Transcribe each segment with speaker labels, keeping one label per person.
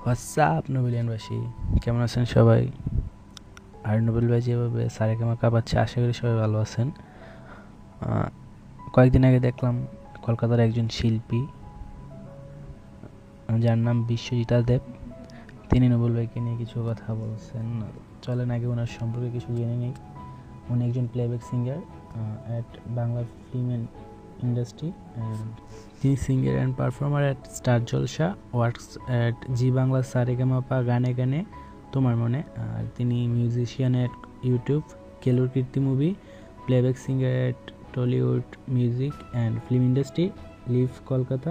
Speaker 1: WhatsApp নোবেলিয়ানবাসী, কেমন আছেন সবাই? আর নোবেল ভাই যেভাবে সারেগামা কাঁপাচ্ছে, আশা করি সবাই ভালো আছেন। কয়েকদিন আগে দেখলাম কলকাতার একজন শিল্পী যার নাম বিশ্বজিৎ দেব, তিনি নোবেল ভাইকে নিয়ে কিছু কথা বলছেন। চলেন আগে ওনার সম্পর্কে কিছু জেনে নিই। উনি একজন playback singer at Bangla film industry. তিনি singer and performer at star Jalsha, works at Zee Bangla Sa Re Ga Ma Pa গানে গানে তোমার মনে। আর তিনি musician at YouTube Kelor Kirti movie, playback singer at Tollywood music and film industry live Kolkata.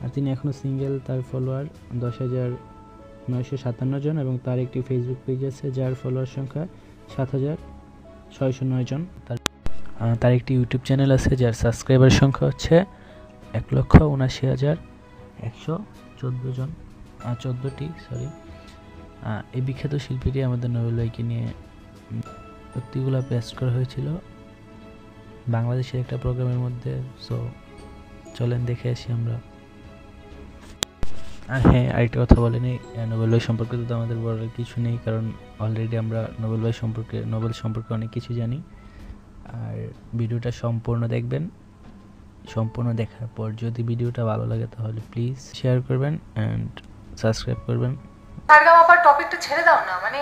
Speaker 1: আর তিনি এখনও সিঙ্গেল। তার ফলোয়ার 10,957 জন এবং তার একটি ফেসবুক পেজ আছে যার ফলোয়ার সংখ্যা 7,609 জন। তার একটি ইউটিউব চ্যানেল আছে যার সাবস্ক্রাইবার সংখ্যা হচ্ছে 1,79,114 জন, 14টি। এই বিখ্যাত শিল্পীটি আমাদের নোবেল ভাইকে নিয়ে উক্তিগুলো পেস্ট করা হয়েছিল বাংলাদেশের একটা প্রোগ্রামের মধ্যে। সো চলেন দেখে আসি আমরা। আর হ্যাঁ, আরেকটা কথা বলেনি, নোবেল ভাই সম্পর্কে তো আমাদের বলার কিছু নেই, কারণ অলরেডি আমরা নোবেল সম্পর্কে অনেক কিছু জানি। আর ভিডিওটা সম্পূর্ণ দেখবেন। সম্পূর্ণ দেখার পর যদি ভিডিওটা ভালো লাগে তাহলে প্লিজ শেয়ার করবেন অ্যান্ড সাবস্ক্রাইব করবেন।
Speaker 2: সারেগামাপার টপিকটা ছেড়ে দাও না, মানে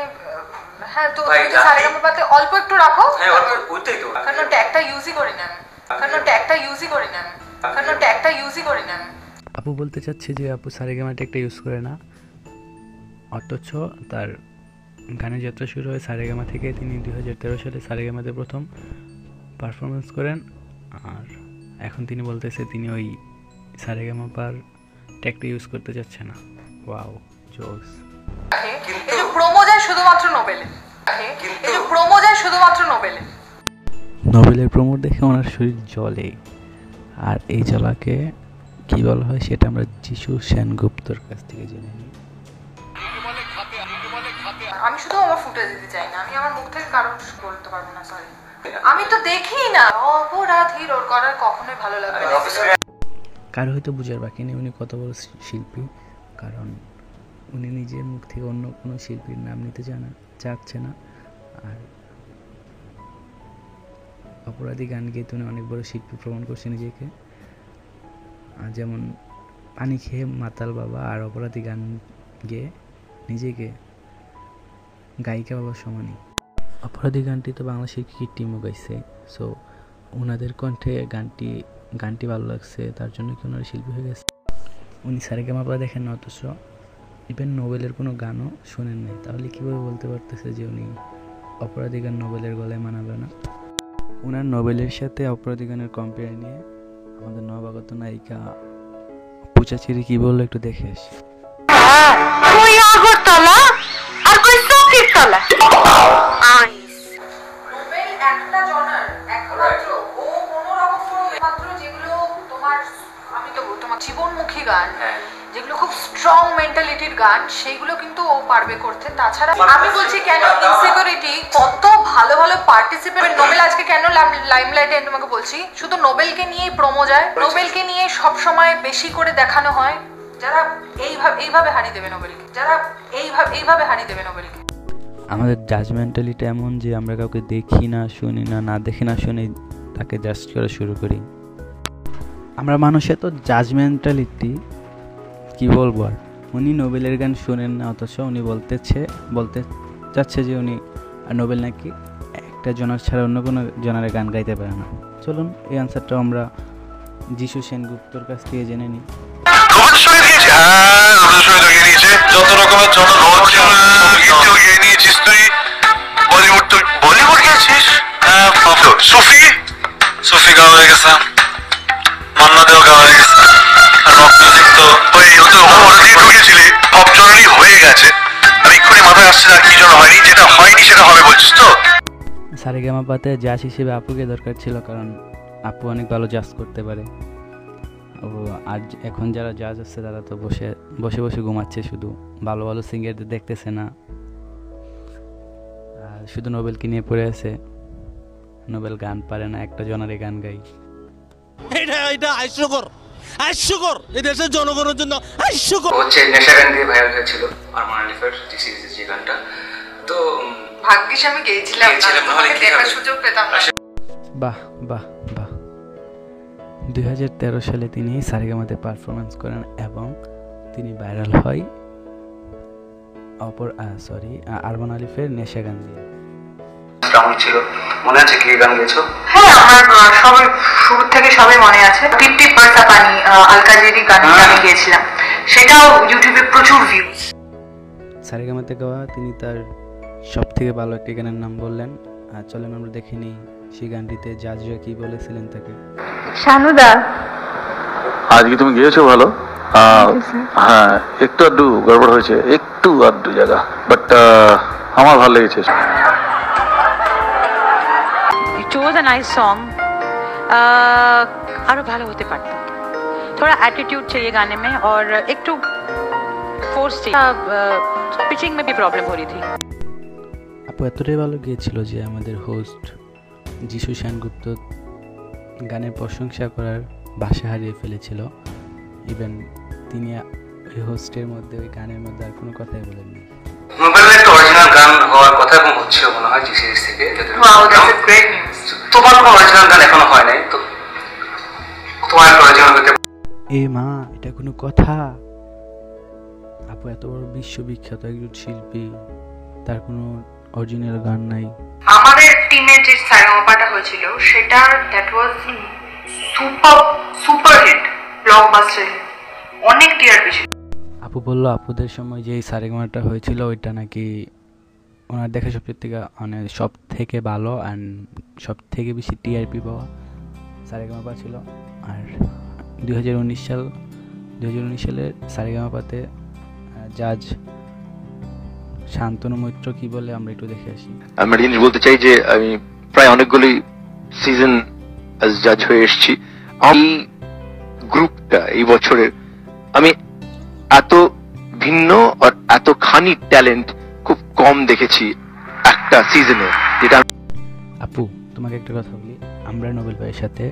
Speaker 2: হ্যাঁ তো সারেগামাপাতে অল্প একটু রাখো।
Speaker 3: হ্যাঁ অল্প ওইটাই তো,
Speaker 2: কারণ ট্যাগটা ইউজই করি না আমি।
Speaker 1: আপু বলতে চাচ্ছে যে আপু সারেগামা ট্যাগটা ইউজ করে না, অথচ তার গানের যাত্রা শুরু হয় সারেগামা থেকে। তিনি 2013 সালে সারেগামাতে প্রথম পারফরমেন্স করেন। আর এখন তিনি বলতেছে তিনি ওই সারেগামাপার ট্যাগটা ইউজ করতে চাচ্ছে না। ওয়াও, জোস।
Speaker 2: এই যে প্রোমো যায় শুধুমাত্র নোবেলে।
Speaker 1: নোবেলের প্রোমো দেখে ওনার শরীর জ্বলে। আর এই জ্বলাকে কি বলা হয় সেটা আমরা যিশু সেনগুপ্তর কাছ থেকে জেনে নিই।
Speaker 2: আমি শুধু আমার ফুটেজ দিতে চাই না, আমি আমার মুখ থেকে কারণ বলতে পারবো না, সরি। আমি তো দেখি না, অপরাধীর ওর করার কখনোই ভালো লাগবে না।
Speaker 1: কারো হয়তো বুঝার বাকি নেই উনি কত বড় শিল্পী, কারণ উনি নিজের মুখ থেকে অন্য কোনো শিল্পীর নাম নিতে চাচ্ছে না। আর অপরাধী গান গেয়ে উনি অনেক বড় শিল্পী প্রমাণ করছে নিজেকে। যেমন পানি খেয়ে মাতাল বাবা আর অপরাধী গান গেয়ে নিজেকে গায়িকা বাবার সমানই। অপরাধী গানটি তো বাংলা শিল্পী টিমও গাইছে। সো ওনাদের কণ্ঠে গানটি ভালো লাগছে, তার জন্য কি ওনারা শিল্পী হয়ে গেছে। উনি সারেগামাপা দেখেন না, অথচ ইভেন নোবেলের কোনো গানও শোনেন নাই, তাহলে কীভাবে বলতে পারতেছে যে উনি অপরাধী গান নোবেলের গলায় মানাবে না? ওনার নোবেলের সাথে অপরাধী গানের কম্পেয়ার নিয়ে আমাদের নবাগত নায়িকা পূজা চিরি কি বললো একটু দেখে আসি।
Speaker 2: জীবনমুখী গান, যেগুলো খুব স্ট্রং মেন্টালিটির গান, সেগুলো কিন্তু ও পারবে করতে। তাছাড়া আমি বলছি কেন ইনসিকিউরিটি, কত ভালো ভালো পার্টিসিপেন্ট নোবেল আজকে কেন লাইমলাইটে, তোমাকে বলছি শুধু নোবেলকে নিয়েই প্রোমো যায়, নোবেলকে নিয়ে সব সময় বেশি করে দেখানো হয়। যারা এইভাবে হারিয়ে দেবে নোবেলকে।
Speaker 1: আমাদের জাজমেন্টালিটি এমন যে আমরা কাউকে দেখি না শুনি না শুনি তাকে জাজ করা শুরু করি। আমরা মানুষের তো জাজমেন্টালিটি কি বলবো। আর উনি নোবেলের গান শোনেন না, অথচ উনি বলতে চাচ্ছে যে উনি নোবেল নাকি একটা জনার ছাড়া অন্য কোনো জনারের গান গাইতে পারে না। চলুন এই আনসারটা আমরা যিশু সেনগুপ্তর কাছ থেকে জেনে নিই।
Speaker 3: যত রকমের বলিউড গেছিস, সুফি গাওয়া হয়ে গেছে, মান্না দেও গাওয়া হয়ে গেছে, আর রক মিউজিক তো ঢুকেছিলি পপ জনারই হয়ে গেছে। আর এক্ষুনি মাথায় আসছে না কি জন্য হয়নি, যেটা হয়নি সেটা হবে বলছিস তো।
Speaker 1: সারেগামাপাতে জাজ হিসেবে আপুকে দরকার ছিল, কারণ আপু অনেক ভালো জাজ করতে পারে। আর এখন যারা জাজ আছে তারা তো বসে বসে ঘুমাচ্ছে, শুধু ভালো ভালো সিঙ্গারদের দেখতেছে না, আর শুধু নোবেলকে নিয়ে পড়ে আছে। নোবেল গান পারে না, একটা জনারে গান গাই।
Speaker 4: এটা হাস্যকর, হাস্যকর এই দেশের জনগণের জন্য হাস্যকর
Speaker 5: হচ্ছে নেশা গান দিয়ে ভাইরাল হয়েছিল আরমান আলিফের যে সিরিজের যে গানটা। তো
Speaker 2: ভাগ্যিস আমি গেছিলাম
Speaker 5: গিয়েছিলাম,
Speaker 2: না,
Speaker 5: নাহলে
Speaker 2: তোমাকে
Speaker 5: কি
Speaker 2: দেখার
Speaker 5: হবে?
Speaker 2: সুযোগ পেতাম না।
Speaker 1: বাহ বাহ বাহ। 2013 সালে তিনি সারেগামাতে পারফরমেন্স করেন এবং তিনি ভাইরাল হয় আরমান আলিফের নেশা গান দিয়ে।
Speaker 5: রাউন্ড ছিল, মনে আছে কি গান গেছো?
Speaker 2: হ্যাঁ, আমার সবাই শুরু থেকে সবই মনে আছে। টিপ টিপ বর্ষা পানি, আলকাজেরি গানটা আমি গিয়েছিলাম, সেটাও ইউটিউবে প্রচুর ভিউজ।
Speaker 1: সারেগামাতে গাওয়া তিনি তার সব থেকে ভালো একটি গানের নাম বললেন। আর চলেন আমরা দেখে নিই সেই গানটিতে জাজরা কি বলেছিলেন তাকে।
Speaker 2: শানুদা,
Speaker 3: আজকে তুমি গিয়েছো ভালো, হ্যাঁ একটু আধটু গড়বড় হয়েছে, একটু আধটু জায়গা, বাট আমার ভালো লেগেছে।
Speaker 6: chose a nice song আরো ভালো হতে পারত, थोड़ा एटीट्यूड चाहिए गाने में और एक टू फोर्स चाहिए, पिचिंग में भी प्रॉब्लम हो रही थी।
Speaker 1: আপু এতটাই ভালো গিয়েছিল যে আমাদের হোস্ট যিশু সেনগুপ্ত গানের প্রশংসা করার ভাষা হারিয়ে ফেলেছিল। ইভেন তিনি ওই হোস্টের মধ্যে ওই গানের মধ্যে আর কোনো কথাই বলেননি।
Speaker 5: নোবেলের একটা অরিজিনাল গান হওয়ার কথা এবং হচ্ছে মনে হয় যে সিরিজ থেকে।
Speaker 2: Wow, that's a great news.
Speaker 5: তোমার কোনো অরিজিনাল গান এখনো হয় নাই, তো তোমার একটা অরিজিনাল হতে
Speaker 1: এ মা, এটা কোনো কথা? আপু এত বড় বিশ্ববিখ্যাত একজন শিল্পী, তার কোনো অরিজিনাল গান নাই।
Speaker 2: আমাদের টিমে যে সারেগামাপাটা হয়েছিল সেটা that was super hit, blockbuster hit, অনেক টিআরপি ছিল।
Speaker 1: আপু বলল আপুদের সময় যে সারেগামাটা হয়েছিল ওইটা নাকি ওনার দেখা সব থেকে ভালো অ্যান্ড সব থেকে বেশি টিআরপি পাওয়া সারেগামাপা ছিল। আর 2019 সালের সারেগামাপাতে জাজ শান্তনু মৈত্র কি বলে আমরা একটু দেখে আসি।
Speaker 7: আমি একটা জিনিস বলতে চাই যে আমি প্রায় অনেকগুলি সিজন অ্যাজ জাজ হয়ে এসেছি। এই গ্রুপটা এই বছরের আমি এত ভিন্ন আর এত খানি ট্যালেন্ট খুব কম দেখেছি একটা সিজনে। যেটা
Speaker 1: আপু তোমাকে একটা কথা বলি, আমরা নোবেল ভাইয়ের সাথে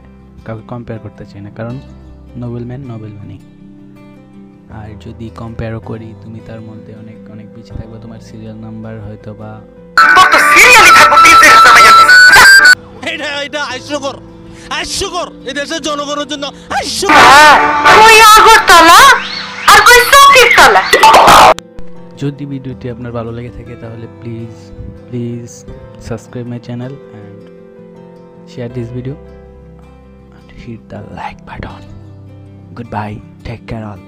Speaker 1: কাউকে কম্পেয়ার করতে চাই না, কারণ নোবেলম্যানই। আর যদি কম্পেয়ারও করি তুমি তার মধ্যে অনেক অনেক পিছিয়ে থাকবে, তোমার সিরিয়াল নাম্বার হয়তো বা
Speaker 4: এটা হাস্যকর হাস্যকর এই দেশের জনগণের জন্য হাস্যকর।
Speaker 1: যদি ভিডিওটি আপনার ভালো লেগে থাকে তাহলে please subscribe my channel and share this video and hit the like button. Goodbye, take care all.